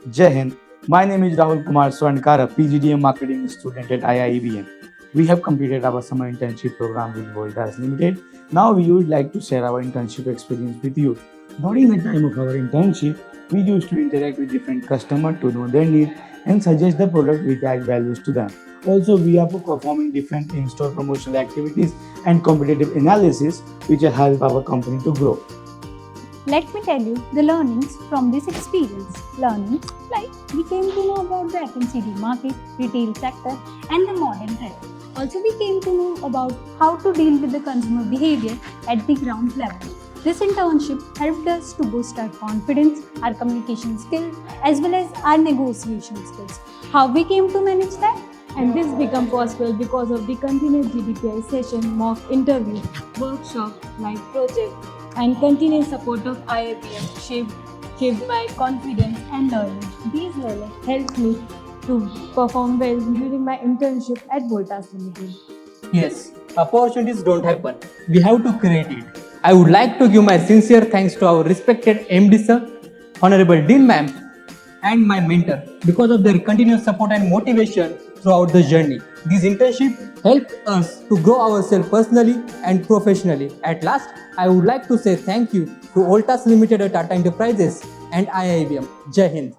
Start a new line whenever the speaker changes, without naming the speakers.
Jai Hind. My name is Rahul Kumar Swarnkara, PGDM marketing student at IIEBM. We have completed our summer internship program with Voltas Limited. Now we would like to share our internship experience with you. During the time of our internship, we used to interact with different customers to know their needs and suggest the product which add values to them. Also, we are performing different in-store promotional activities and competitive analysis which will help our company to grow.
Let me tell you the learnings from this experience. Learnings like we came to know about the FMCG market, retail sector and the modern trend. Also we came to know about how to deal with the consumer behavior at the ground level. This internship helped us to boost our confidence, our communication skills as well as our negotiation skills. How we came to manage that?
And this became possible because of the continuous GDPI session, mock interview, workshop, live project, and continuous support of IIEBM shaped my confidence and learning. These learnings helped me to perform well during my internship at Voltas Limited.
Yes, opportunities don't happen. We have to create it. I would like to give my sincere thanks to our respected MD sir, Honorable Dean ma'am, and my mentor because of their continuous support and motivation throughout the journey. This internship helped us to grow ourselves personally and professionally. At last, I would like to say thank you to Voltas Limited at Tata Enterprises and IIEBM. Jai Hind.